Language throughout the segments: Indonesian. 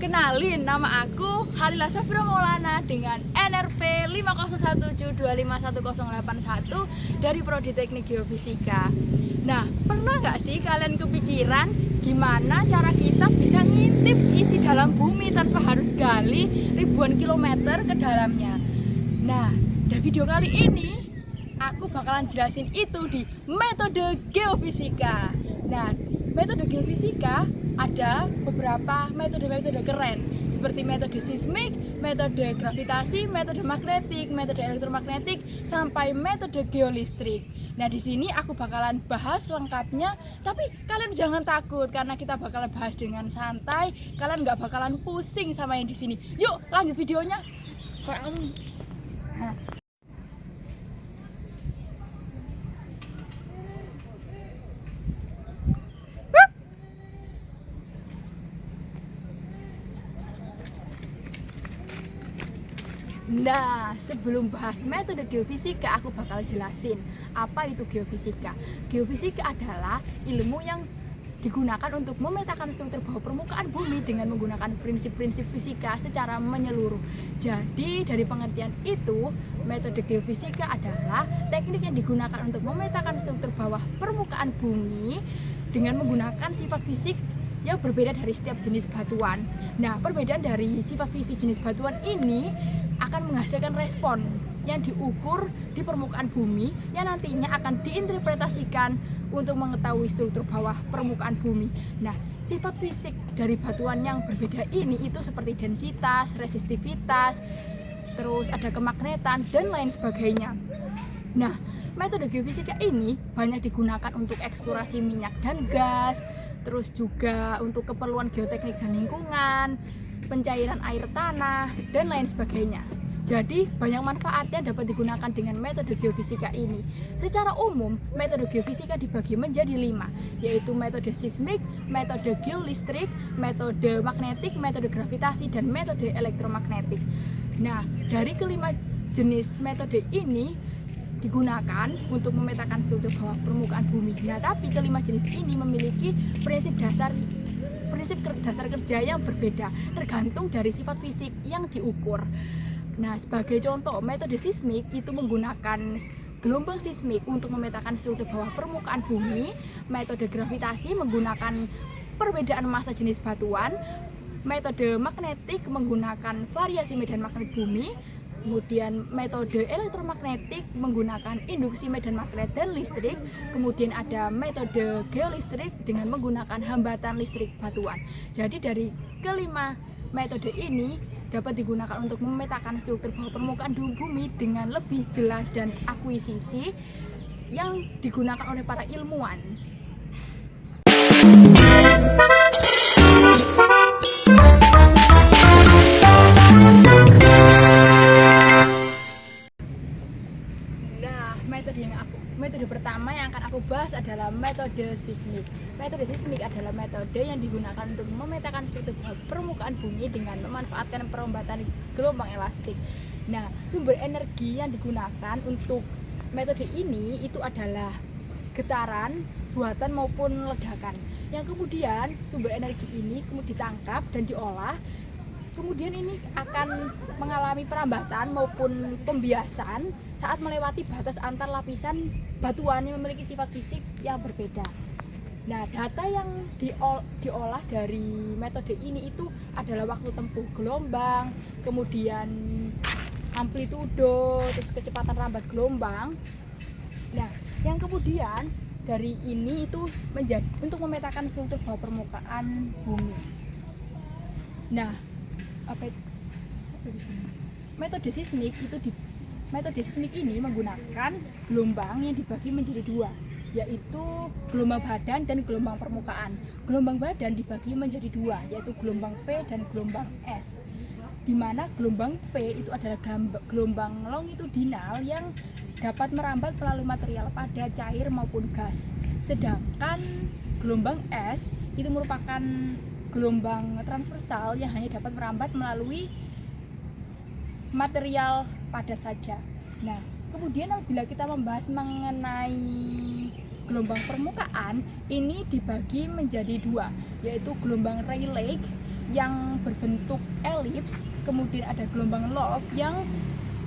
Kenalin, nama aku Halila Safira Maulana dengan NRP 50172510181 dari Prodi Teknik Geofisika. Nah, pernah nggak sih kalian kepikiran gimana cara kita bisa ngintip isi dalam bumi tanpa harus gali ribuan kilometer ke dalamnya? Nah, dari video kali ini aku bakalan jelasin itu di metode geofisika. Nah, metode geofisika ada beberapa metode-metode keren seperti metode seismik, metode gravitasi, metode magnetik, metode elektromagnetik, sampai metode geolistrik. Nah, di sini aku bakalan bahas lengkapnya, tapi kalian jangan takut karena kita bakalan bahas dengan santai. Kalian nggak bakalan pusing sama yang di sini. Yuk, lanjut videonya. Nah, sebelum bahas metode geofisika, aku bakal jelasin apa itu geofisika. Geofisika adalah ilmu yang digunakan untuk memetakan struktur bawah permukaan bumi dengan menggunakan prinsip-prinsip fisika secara menyeluruh. Jadi, dari pengertian itu, metode geofisika adalah teknik yang digunakan untuk memetakan struktur bawah permukaan bumi dengan menggunakan sifat fisik yang berbeda dari setiap jenis batuan. Nah, perbedaan dari sifat fisik jenis batuan ini akan menghasilkan respon yang diukur di permukaan bumi yang nantinya akan diinterpretasikan untuk mengetahui struktur bawah permukaan bumi. Nah, sifat fisik dari batuan yang berbeda ini itu seperti densitas, resistivitas, terus ada kemagnetan dan lain sebagainya. Nah, metode geofisika ini banyak digunakan untuk eksplorasi minyak dan gas, terus juga untuk keperluan geoteknik dan lingkungan, pencairan air tanah, dan lain sebagainya. Jadi, banyak manfaatnya dapat digunakan dengan metode geofisika ini. Secara umum, metode geofisika dibagi menjadi 5, yaitu metode seismik, metode geolistrik, metode magnetik, metode gravitasi, dan metode elektromagnetik. Nah, dari kelima jenis metode ini digunakan untuk memetakan struktur bawah permukaan bumi. Nah, tapi kelima jenis ini memiliki prinsip dasar kerja yang berbeda tergantung dari sifat fisik yang diukur. Nah, sebagai contoh, metode seismik itu menggunakan gelombang seismik untuk memetakan struktur bawah permukaan bumi. Metode gravitasi menggunakan perbedaan massa jenis batuan. Metode magnetik menggunakan variasi medan magnet bumi. Kemudian metode elektromagnetik menggunakan induksi medan magnet dan listrik. Kemudian ada metode geolistrik dengan menggunakan hambatan listrik batuan. Jadi dari kelima metode ini dapat digunakan untuk memetakan struktur bawah permukaan bumi dengan lebih jelas dan akuisisi yang digunakan oleh para ilmuwan. Metode pertama yang akan aku bahas adalah metode seismik. Metode seismik adalah metode yang digunakan untuk memetakan struktur permukaan bumi dengan memanfaatkan perombatan gelombang elastik. Nah, sumber energi yang digunakan untuk metode ini itu adalah getaran, buatan maupun ledakan. Yang kemudian sumber energi ini kemudian ditangkap dan diolah. Kemudian ini akan mengalami perambatan maupun pembiasan saat melewati batas antar lapisan batuan yang memiliki sifat fisik yang berbeda. Nah, data yang diolah dari metode ini itu adalah waktu tempuh gelombang, kemudian amplitudo, terus kecepatan rambat gelombang. Nah, yang kemudian dari ini itu menjadi untuk memetakan struktur bawah permukaan bumi. Nah, metode seismik ini menggunakan gelombang yang dibagi menjadi 2, yaitu gelombang badan dan gelombang permukaan. Gelombang badan dibagi menjadi 2, yaitu gelombang P dan gelombang S, di mana gelombang P itu adalah gelombang longitudinal yang dapat merambat melalui material padat, cair maupun gas. Sedangkan gelombang S itu merupakan gelombang transversal yang hanya dapat merambat melalui material padat saja. Nah, kemudian apabila kita membahas mengenai gelombang permukaan, ini dibagi menjadi 2, yaitu gelombang Rayleigh yang berbentuk elips, kemudian ada gelombang loft yang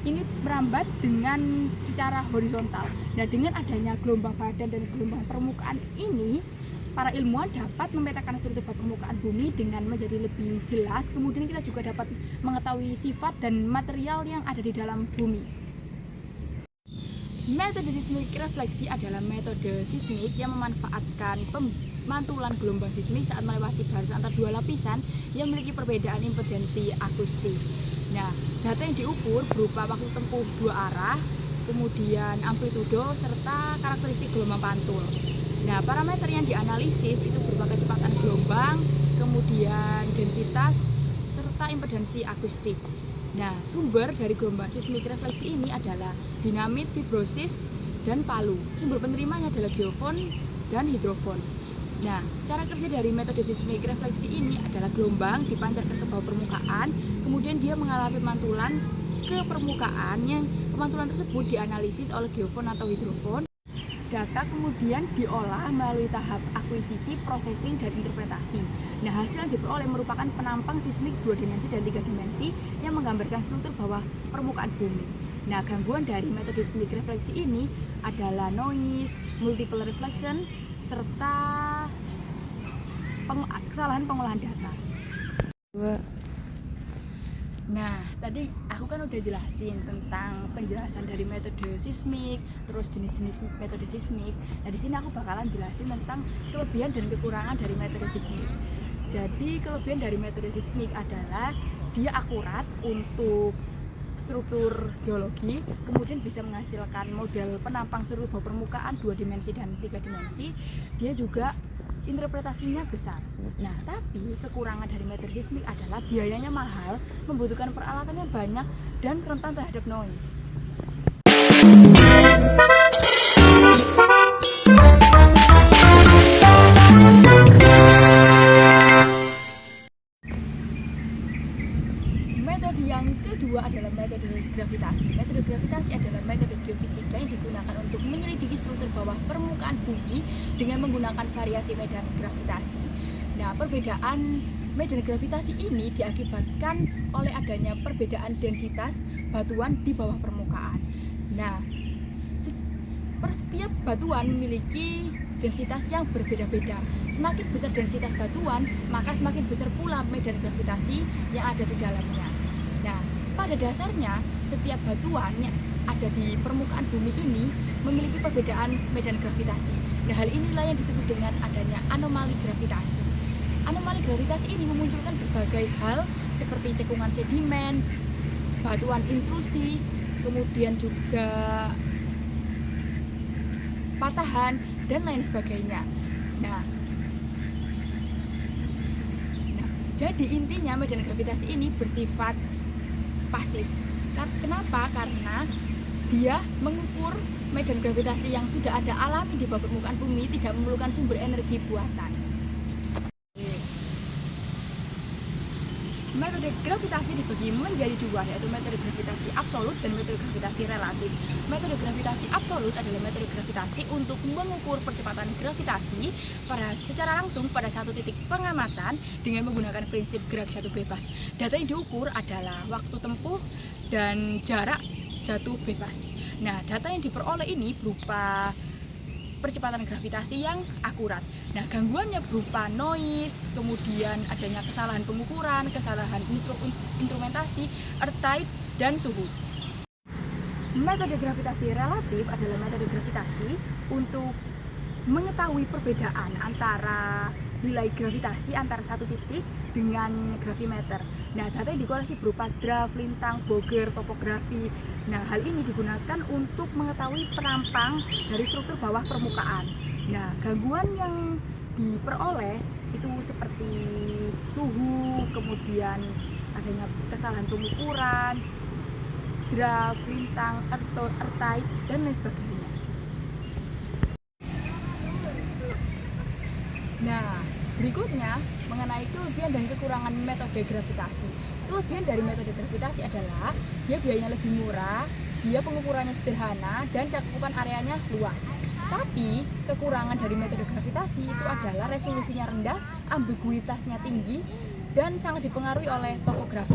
ini merambat dengan secara horizontal. Nah, dengan adanya gelombang badan dan gelombang permukaan ini, para ilmuwan dapat memetakan struktur permukaan bumi dengan menjadi lebih jelas. Kemudian kita juga dapat mengetahui sifat dan material yang ada di dalam bumi. Metode seismik refleksi adalah metode seismik yang memanfaatkan pemantulan gelombang seismik saat melewati baris antar dua lapisan yang memiliki perbedaan impedansi akustik. Nah, data yang diukur berupa waktu tempuh dua arah, kemudian amplitudo, serta karakteristik gelombang pantul. Nah, parameter yang dianalisis itu berupa kecepatan gelombang, kemudian densitas, serta impedansi akustik. Nah, sumber dari gelombang seismik refleksi ini adalah dinamit, fibrosis, dan palu. Sumber penerimanya adalah geofon dan hidrofon. Nah, cara kerja dari metode seismik refleksi ini adalah gelombang dipancarkan ke bawah permukaan, kemudian dia mengalami pemantulan ke permukaan, yang pemantulan tersebut dianalisis oleh geofon atau hidrofon. Data kemudian diolah melalui tahap akuisisi, processing, dan interpretasi. Nah, hasil yang diperoleh merupakan penampang seismik 2 dimensi dan 3 dimensi yang menggambarkan struktur bawah permukaan bumi. Nah, gangguan dari metode seismik refleksi ini adalah noise, multiple reflection, serta kesalahan pengolahan data. Nah, tadi aku kan udah jelasin tentang penjelasan dari metode seismik, terus jenis-jenis metode seismik. Nah, di sini aku bakalan jelasin tentang kelebihan dan kekurangan dari metode seismik. Jadi, kelebihan dari metode seismik adalah dia akurat untuk struktur geologi, kemudian bisa menghasilkan model penampang struktur bawah permukaan 2 dimensi dan 3 dimensi. Dia juga interpretasinya besar. Nah, tapi kekurangan dari metode seismik adalah biayanya mahal, membutuhkan peralatan yang banyak, dan rentan terhadap noise. Metode yang kedua adalah metode gravitasi. Metode gravitasi adalah metode geofisika yang digunakan untuk menyelidiki struktur bawah permukaan bumi dengan menggunakan variasi medan gravitasi. Nah, perbedaan medan gravitasi ini diakibatkan oleh adanya perbedaan densitas batuan di bawah permukaan. Nah, setiap batuan memiliki densitas yang berbeda-beda. Semakin besar densitas batuan, maka semakin besar pula medan gravitasi yang ada di dalamnya. Nah, pada dasarnya setiap batuan yang ada di permukaan bumi ini memiliki perbedaan medan gravitasi. Nah, hal inilah yang disebut dengan adanya anomali gravitasi. Anomali gravitasi ini memunculkan berbagai hal seperti cekungan sedimen, batuan intrusi, kemudian juga patahan, dan lain sebagainya. Nah, jadi intinya medan gravitasi ini bersifat pasif. Kenapa? Karena dia mengukur medan gravitasi yang sudah ada alami di bawah permukaan bumi, tidak memerlukan sumber energi buatan. Metode gravitasi dibagi menjadi dua, yaitu metode gravitasi absolut dan metode gravitasi relatif. Metode gravitasi absolut adalah metode gravitasi untuk mengukur percepatan gravitasi secara langsung pada satu titik pengamatan dengan menggunakan prinsip gerak jatuh bebas. Data yang diukur adalah waktu tempuh dan jarak jatuh bebas. Nah, data yang diperoleh ini berupa percepatan gravitasi yang akurat. Nah, gangguannya berupa noise, kemudian adanya kesalahan pengukuran, kesalahan instrumentasi, earthtight, dan suhu. Metode gravitasi relatif adalah metode gravitasi untuk mengetahui perbedaan antara nilai gravitasi antara satu titik dengan gravimeter. Nah, data yang dikoleksi berupa draft, lintang, boger, topografi. Nah, hal ini digunakan untuk mengetahui penampang dari struktur bawah permukaan. Nah, gangguan yang diperoleh itu seperti suhu, kemudian adanya kesalahan pengukuran, draft, lintang, earthtight, dan lain sebagainya. Nah, berikutnya mengenai kelebihan dan kekurangan metode gravitasi. Kelebihan dari metode gravitasi adalah dia biayanya lebih murah, dia pengukurannya sederhana, dan cakupan areanya luas. Tapi kekurangan dari metode gravitasi itu adalah resolusinya rendah, ambiguitasnya tinggi, dan sangat dipengaruhi oleh topografi.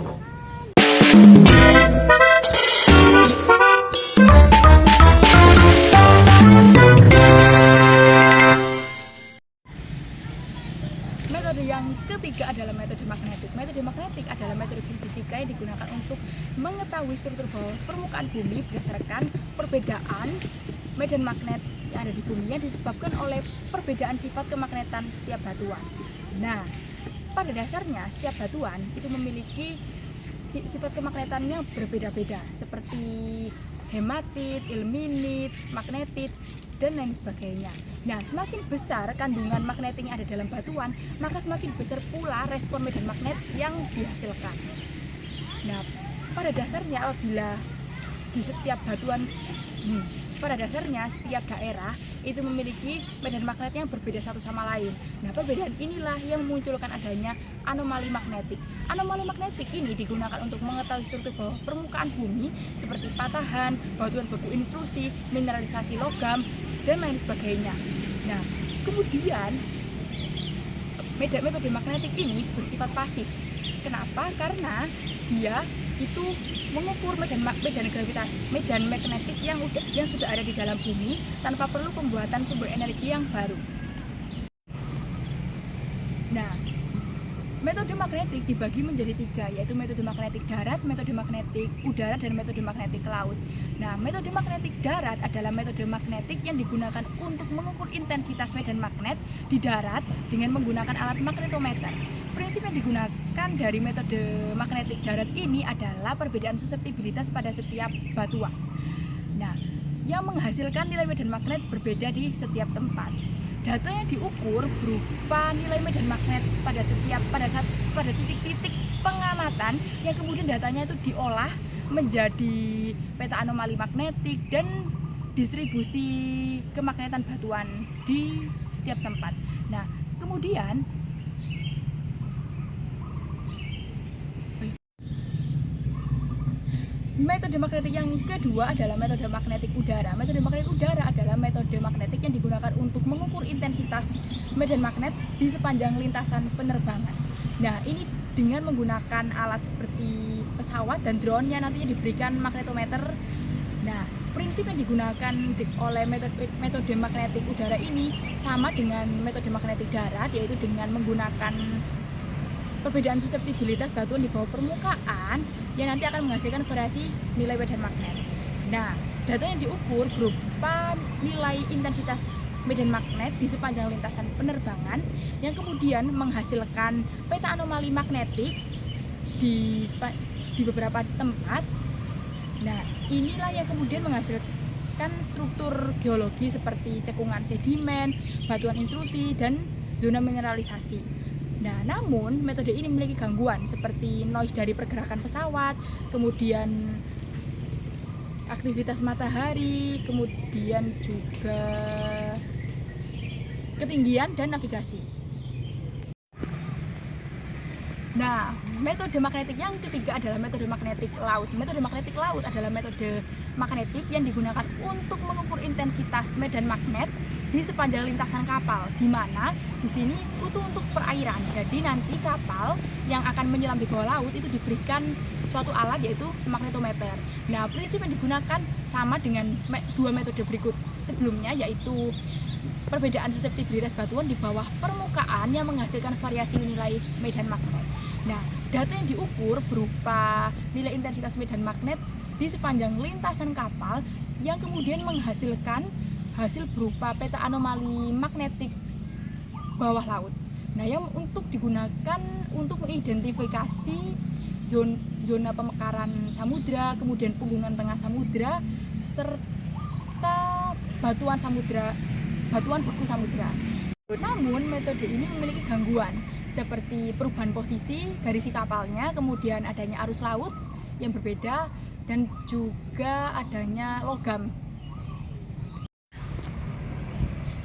Metode yang ketiga adalah metode magnetik. Metode magnetik adalah metode geofisika yang digunakan untuk mengetahui struktur bawah permukaan bumi berdasarkan perbedaan medan magnet yang ada di bumi yang disebabkan oleh perbedaan sifat kemagnetan setiap batuan. Nah, pada dasarnya setiap batuan itu memiliki sifat kemagnetannya berbeda-beda, seperti hematit, ilmenit, magnetit, dan lain sebagainya. Nah, semakin besar kandungan magnetik yang ada dalam batuan, maka semakin besar pula respon medan magnet yang dihasilkan. Nah, pada dasarnya apabila di setiap batuan, pada dasarnya setiap daerah itu memiliki medan magnet yang berbeda satu sama lain. Nah, perbedaan inilah yang memunculkan adanya anomali magnetik. Anomali magnetik ini digunakan untuk mengetahui struktur bawah permukaan bumi seperti patahan, batuan beku intrusi, mineralisasi logam, dan lain sebagainya. Nah, kemudian metode magnetik ini bersifat pasif. Kenapa? Karena dia itu mengukur medan magnetik yang sudah ada di dalam bumi tanpa perlu pembuatan sumber energi yang baru. Nah, metode magnetik dibagi menjadi 3, yaitu metode magnetik darat, metode magnetik udara, dan metode magnetik laut. Nah, metode magnetik darat adalah metode magnetik yang digunakan untuk mengukur intensitas medan magnet di darat dengan menggunakan alat magnetometer. Prinsip yang digunakan dari metode magnetik darat ini adalah perbedaan suseptibilitas pada setiap batuan. Nah, yang menghasilkan nilai medan magnet berbeda di setiap tempat. Data yang diukur berupa nilai medan magnet pada titik-titik pengamatan yang kemudian datanya itu diolah menjadi peta anomali magnetik dan distribusi kemagnetan batuan di setiap tempat. Nah, kemudian metode magnetik yang kedua adalah metode magnetik udara. Metode magnetik udara adalah metode magnetik yang digunakan untuk mengukur intensitas medan magnet di sepanjang lintasan penerbangan. Nah, ini dengan menggunakan alat seperti pesawat dan drone yang nantinya diberikan magnetometer. Nah, prinsip yang digunakan oleh metode magnetik udara ini sama dengan metode magnetik darat, yaitu dengan menggunakan perbedaan suseptibilitas batuan di bawah permukaan yang nanti akan menghasilkan variasi nilai medan magnet. Nah, data yang diukur berupa nilai intensitas medan magnet di sepanjang lintasan penerbangan yang kemudian menghasilkan peta anomali magnetik di beberapa tempat. Nah, inilah yang kemudian menghasilkan struktur geologi seperti cekungan sedimen, batuan intrusi, dan zona mineralisasi. Nah, namun metode ini memiliki gangguan seperti noise dari pergerakan pesawat, kemudian aktivitas matahari, kemudian juga ketinggian dan navigasi. Nah, metode magnetik yang ketiga adalah metode magnetik laut. Metode magnetik laut adalah metode magnetik yang digunakan untuk mengukur intensitas medan magnet di sepanjang lintasan kapal, di mana di sini itu untuk perairan. Jadi nanti kapal yang akan menyelam di bawah laut itu diberikan suatu alat yaitu magnetometer. Nah, prinsip yang digunakan sama dengan dua metode berikut sebelumnya, yaitu perbedaan suseptibilitas batuan di bawah permukaan yang menghasilkan variasi nilai medan magnet. Nah, data yang diukur berupa nilai intensitas medan magnet di sepanjang lintasan kapal yang kemudian menghasilkan hasil berupa peta anomali magnetik bawah laut. Nah, yang untuk digunakan untuk mengidentifikasi zona pemekaran samudra, kemudian punggungan tengah samudra, serta batuan beku samudra. Namun metode ini memiliki gangguan seperti perubahan posisi garisi kapalnya, kemudian adanya arus laut yang berbeda, dan juga adanya logam.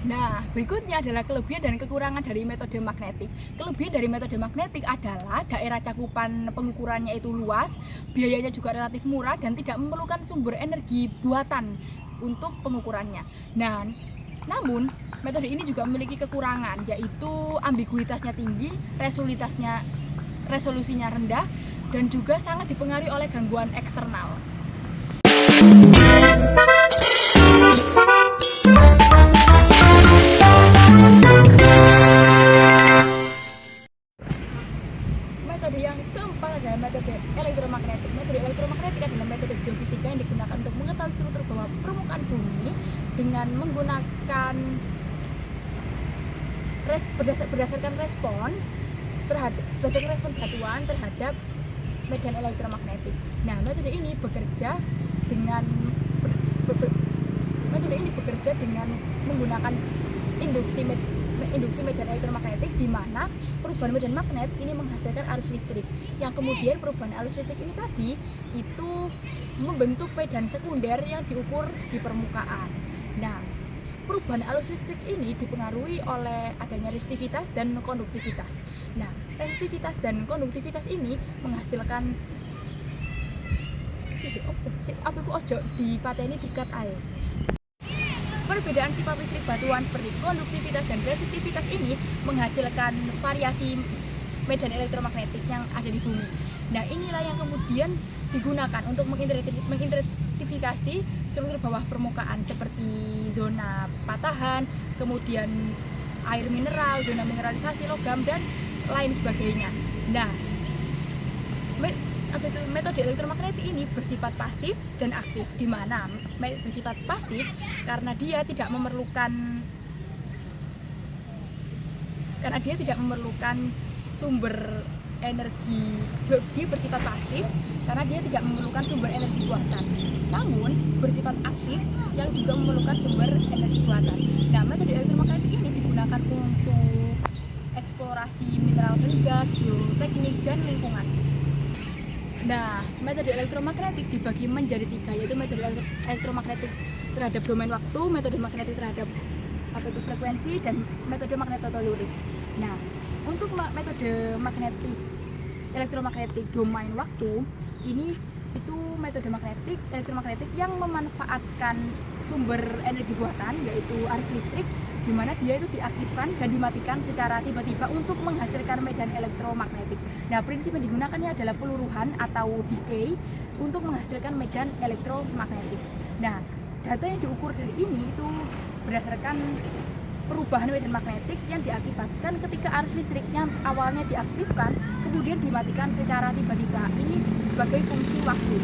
Nah, berikutnya adalah kelebihan dan kekurangan dari metode magnetik. Kelebihan dari metode magnetik adalah daerah cakupan pengukurannya itu luas, biayanya juga relatif murah, dan tidak memerlukan sumber energi buatan untuk pengukurannya. Nah, namun metode ini juga memiliki kekurangan, yaitu ambiguitasnya tinggi, resolusinya rendah, dan juga sangat dipengaruhi oleh gangguan eksternal. Metode yang keempat adalah metode elektromagnetik. Metode elektromagnetik adalah metode geofisika yang digunakan untuk mengetahui struktur bawah permukaan bumi dengan menggunakan berdasarkan respon batuan terhadap medan elektromagnetik. Nah, metode ini bekerja dengan menggunakan induksi medan elektromagnetik, di mana perubahan medan magnet ini menghasilkan arus listrik, yang kemudian perubahan arus listrik ini tadi itu membentuk medan sekunder yang diukur di permukaan. Nah, perubahan arus listrik ini dipengaruhi oleh adanya resistivitas dan konduktivitas. Nah, resistivitas dan konduktivitas ini menghasilkan dipateni dikat air. Perbedaan sifat listrik batuan seperti konduktivitas dan resistivitas ini menghasilkan variasi medan elektromagnetik yang ada di bumi. Nah, inilah yang kemudian digunakan untuk mengidentifikasi struktur bawah permukaan seperti zona patahan, kemudian air mineral, zona mineralisasi logam, dan lain sebagainya. Nah, metode elektromagnetik ini bersifat pasif dan aktif, di mana bersifat pasif karena dia tidak memerlukan sumber energi. Dia bersifat pasif karena dia tidak memerlukan sumber energi buatan, namun bersifat aktif yang juga memerlukan sumber energi buatan. Nah, metode elektromagnetik ini digunakan untuk eksplorasi mineral dan gas, geoteknik, dan lingkungan. Nah, metode elektromagnetik dibagi menjadi 3, yaitu metode elektromagnetik terhadap domain waktu, metode magnetik terhadap frekuensi, dan metode magnetotelurik. Nah, untuk metode elektromagnetik domain waktu ini itu metode elektromagnetik yang memanfaatkan sumber energi buatan, yaitu arus listrik, di mana dia itu diaktifkan dan dimatikan secara tiba-tiba untuk menghasilkan medan elektromagnetik. Nah, prinsip yang digunakannya adalah peluruhan atau decay untuk menghasilkan medan elektromagnetik. Nah, data yang diukur dari ini itu berdasarkan perubahan medan magnetik yang diakibatkan ketika arus listrik yang awalnya diaktifkan kemudian dimatikan secara tiba-tiba. Ini sebagai fungsi waktu.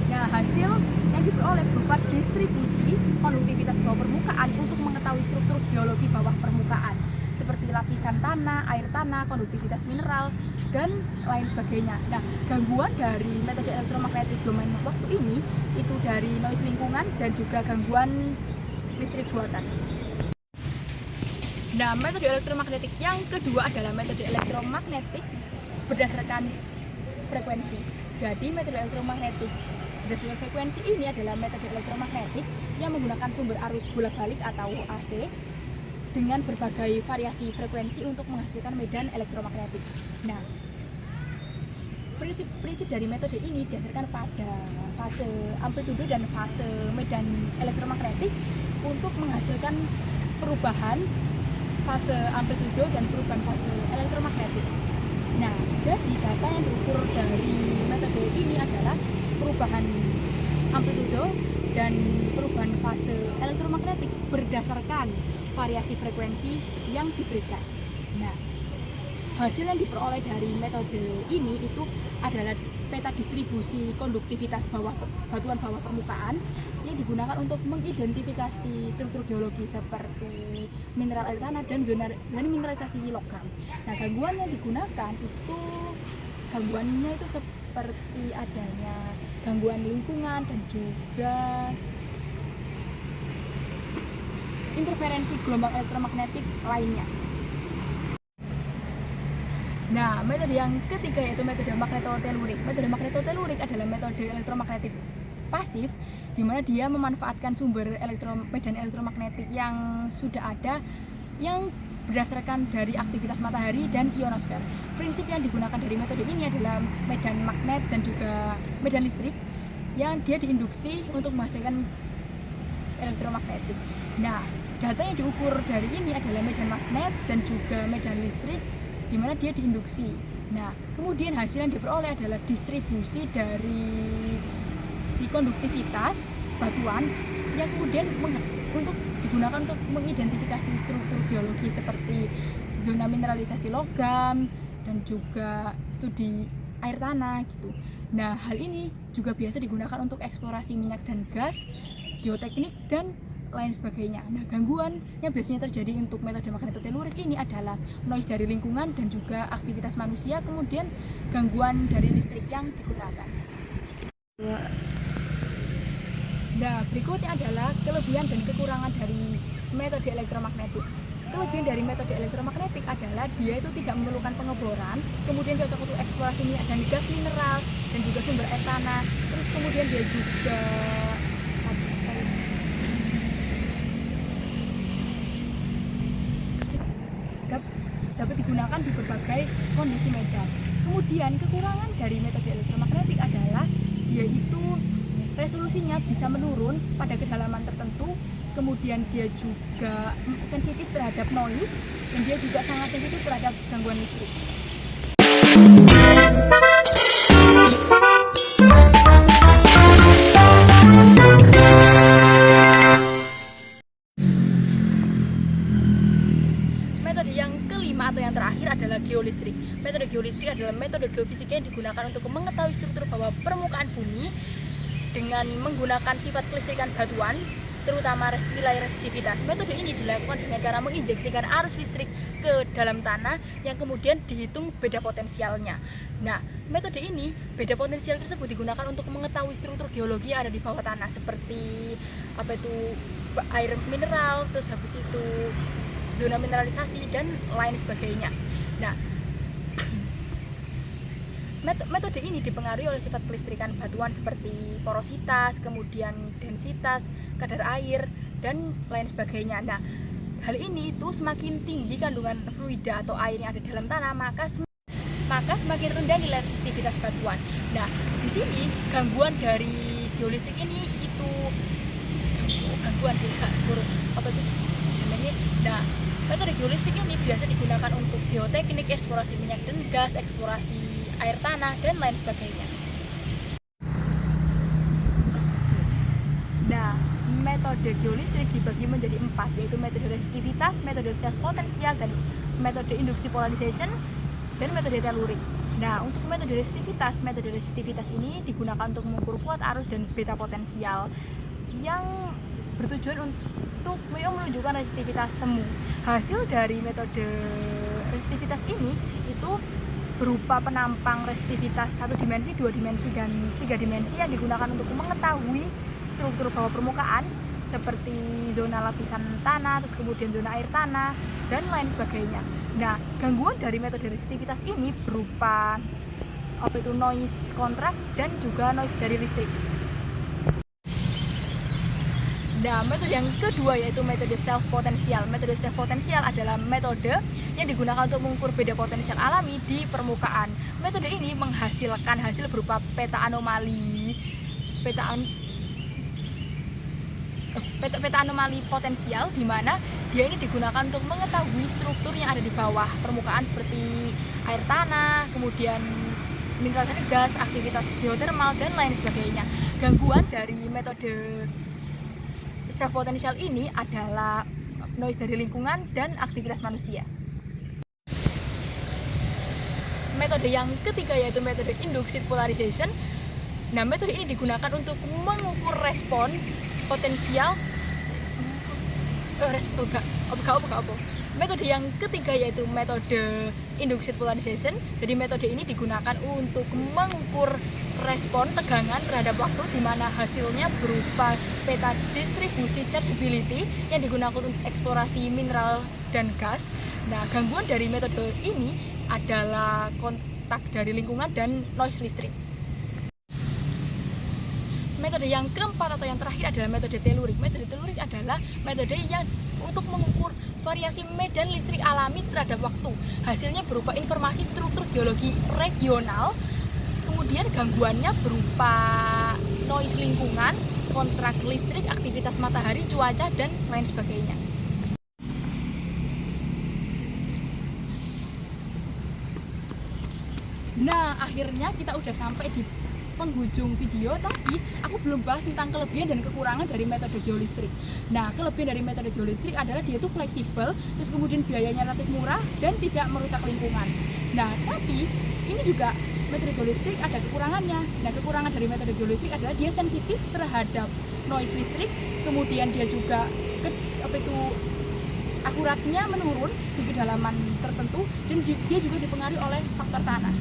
Nah, hasil yang diperoleh berupa distribusi konduktivitas bawah permukaan untuk mengetahui struktur geologi bawah permukaan seperti lapisan tanah, air tanah, konduktivitas mineral, dan lain sebagainya. Nah, gangguan dari metode elektromagnetik domain waktu ini itu dari noise lingkungan dan juga gangguan listrik buatan. Nah, metode elektromagnetik yang kedua adalah metode elektromagnetik berdasarkan frekuensi. Jadi, metode elektromagnetik berdasarkan frekuensi ini adalah metode elektromagnetik yang menggunakan sumber arus bolak-balik atau AC dengan berbagai variasi frekuensi untuk menghasilkan medan elektromagnetik. Nah, prinsip dari metode ini didasarkan pada fase amplitudo dan fase medan elektromagnetik untuk menghasilkan perubahan fase amplitudo dan perubahan fase elektromagnetik. Nah, jadi data yang diukur dari metode ini adalah perubahan amplitudo dan perubahan fase elektromagnetik berdasarkan variasi frekuensi yang diberikan. Nah, hasil yang diperoleh dari metode ini itu adalah peta distribusi konduktivitas batuan bawah permukaan yang digunakan untuk mengidentifikasi struktur geologi seperti mineral air tanah dan zona mineralisasi logam. Nah, gangguan yang digunakan itu gangguannya itu seperti adanya gangguan lingkungan dan juga interferensi gelombang elektromagnetik lainnya. Nah, metode yang ketiga yaitu metode magnetotelurik. Metode magnetotelurik adalah metode elektromagnetik pasif, di mana dia memanfaatkan sumber medan elektromagnetik yang sudah ada yang berdasarkan dari aktivitas matahari dan ionosfer. Prinsip yang digunakan dari metode ini adalah medan magnet dan juga medan listrik yang dia diinduksi untuk menghasilkan elektromagnetik. Nah, data yang diukur dari ini adalah medan magnet dan juga medan listrik di mana dia diinduksi. Nah, kemudian hasil yang diperoleh adalah distribusi dari si konduktivitas batuan yang kemudian untuk digunakan untuk mengidentifikasi struktur geologi seperti zona mineralisasi logam dan juga studi air tanah gitu. Nah, hal ini juga biasa digunakan untuk eksplorasi minyak dan gas, geoteknik dan lain sebagainya. Nah, gangguan yang biasanya terjadi untuk metode magnetotelurik ini adalah noise dari lingkungan dan juga aktivitas manusia, kemudian gangguan dari listrik yang digunakan. Nah, berikutnya adalah kelebihan dan kekurangan dari metode elektromagnetik. Kelebihan dari metode elektromagnetik adalah dia itu tidak memerlukan pengeboran, kemudian cocok untuk eksplorasi minyak dan gas mineral dan juga sumber air tanah. Terus kemudian dia juga dapat digunakan di berbagai kondisi medan. Kemudian kekurangan dari metode elektromagnetik adalah dia itu resolusinya bisa menurun pada kedalaman tertentu, kemudian dia juga sensitif terhadap noise dan dia juga sangat sensitif terhadap gangguan listrik. Metode yang kelima atau yang terakhir adalah geolistrik. Metode geolistrik adalah metode geofisika yang digunakan untuk mengetahui struktur bawah permukaan bumi dengan menggunakan sifat kelistrikan batuan, terutama nilai resistivitas. Metode ini dilakukan dengan cara menginjeksikan arus listrik ke dalam tanah yang kemudian dihitung beda potensialnya. Nah, metode ini, beda potensial tersebut digunakan untuk mengetahui struktur geologi yang ada di bawah tanah seperti air mineral, terus habis itu zona mineralisasi dan lain sebagainya. Nah, metode ini dipengaruhi oleh sifat kelistrikan batuan seperti porositas, kemudian densitas, kadar air, dan lain sebagainya. Nah, hal ini itu semakin tinggi kandungan fluida atau air yang ada di dalam tanah, maka semakin rendah nilai resistivitas batuan. Nah, di sini gangguan dari geolistrik ini itu gangguan Nah, metode geolistrik ini biasa digunakan untuk geoteknik, eksplorasi minyak dan gas, eksplorasi air tanah, dan lain sebagainya. Nah, metode geolistrik dibagi menjadi 4, yaitu metode resistivitas, metode self potensial, dan metode induksi polarization, dan metode telurik. Nah, untuk metode resistivitas ini digunakan untuk mengukur kuat arus dan beta potensial yang bertujuan untuk menunjukkan resistivitas semu. Hasil dari metode resistivitas ini itu berupa penampang resistivitas 1 dimensi, 2 dimensi, dan 3 dimensi yang digunakan untuk mengetahui struktur bawah permukaan seperti zona lapisan tanah, terus kemudian zona air tanah, dan lain sebagainya. Nah, gangguan dari metode resistivitas ini berupa noise kontrak dan juga noise dari listrik. Nah, metode yang kedua yaitu metode self potensial. Metode self potensial adalah metode yang digunakan untuk mengukur beda potensial alami di permukaan. Metode ini menghasilkan hasil berupa peta anomali potensial, di mana dia ini digunakan untuk mengetahui struktur yang ada di bawah permukaan seperti air tanah, kemudian mineral dan gas, aktivitas geotermal, dan lain sebagainya. Gangguan dari metode self potensial ini adalah noise dari lingkungan dan aktivitas manusia. Metode yang ketiga yaitu metode induced polarization. Nah, metode ini digunakan untuk mengukur respon potensial Metode yang ketiga yaitu metode induced polarization. Jadi metode ini digunakan untuk mengukur respon tegangan terhadap waktu, di mana hasilnya berupa peta distribusi chargeability yang digunakan untuk eksplorasi mineral dan gas. Nah, gangguan dari metode ini adalah kontak dari lingkungan dan noise listrik. Metode yang keempat atau yang terakhir adalah metode telurik. Metode telurik adalah metode yang untuk mengukur variasi medan listrik alami terhadap waktu. Hasilnya berupa informasi struktur geologi regional, kemudian gangguannya berupa noise lingkungan, kontrak listrik, aktivitas matahari, cuaca, dan lain sebagainya. Nah, akhirnya kita udah sampai di penghujung video, tapi aku belum bahas tentang kelebihan dan kekurangan dari metode geolistrik. Nah, kelebihan dari metode geolistrik adalah dia itu fleksibel, terus kemudian biayanya relatif murah dan tidak merusak lingkungan. Nah, tapi ini juga metode geolistrik ada kekurangannya. Nah, kekurangan dari metode geolistrik adalah dia sensitif terhadap noise listrik, kemudian dia juga akuratnya menurun di kedalaman tertentu, dan dia juga dipengaruhi oleh faktor tanah.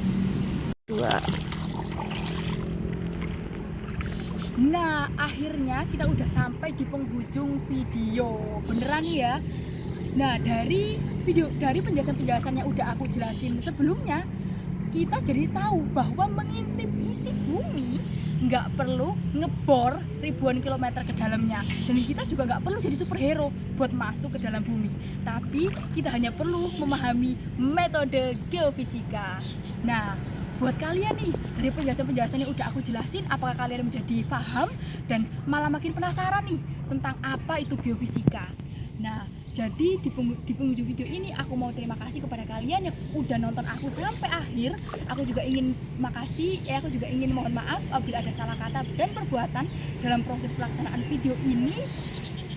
Nah, akhirnya kita udah sampai di penghujung video. Beneran nih ya. Nah, dari penjelasan-penjelasan yang udah aku jelasin sebelumnya, kita jadi tahu bahwa mengintip isi bumi nggak perlu ngebor ribuan kilometer ke dalamnya, dan kita juga nggak perlu jadi superhero buat masuk ke dalam bumi, tapi kita hanya perlu memahami metode geofisika. Nah, buat kalian nih, dari penjelasan-penjelasan yang udah aku jelasin, apakah kalian menjadi paham dan malah makin penasaran nih tentang apa itu geofisika? Nah, jadi di penghujung video ini aku mau terima kasih kepada kalian yang udah nonton aku sampai akhir. Aku juga ingin mohon maaf apabila ada salah kata dan perbuatan dalam proses pelaksanaan video ini.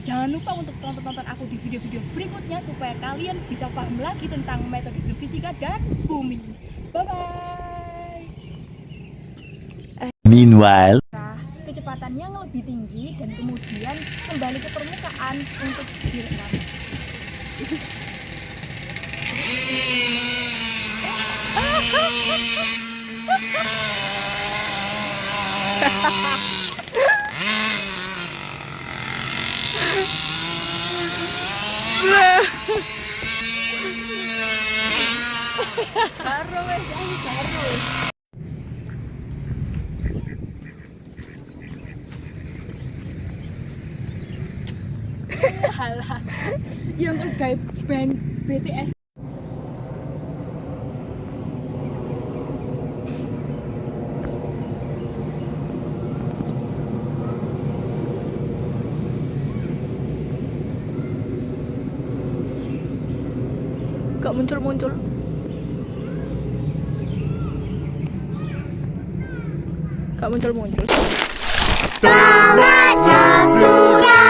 Jangan lupa untuk tonton aku di video-video berikutnya supaya kalian bisa paham lagi tentang metode geofisika dan bumi. Bye-bye. Meanwhile, Kecepatan yang lebih tinggi dan kemudian kembali ke permukaan untuk direkam. Baru wes, baru. Halah, yang terkait band BTS. Gak muncul-muncul. Gak muncul-muncul. Sangatlah suka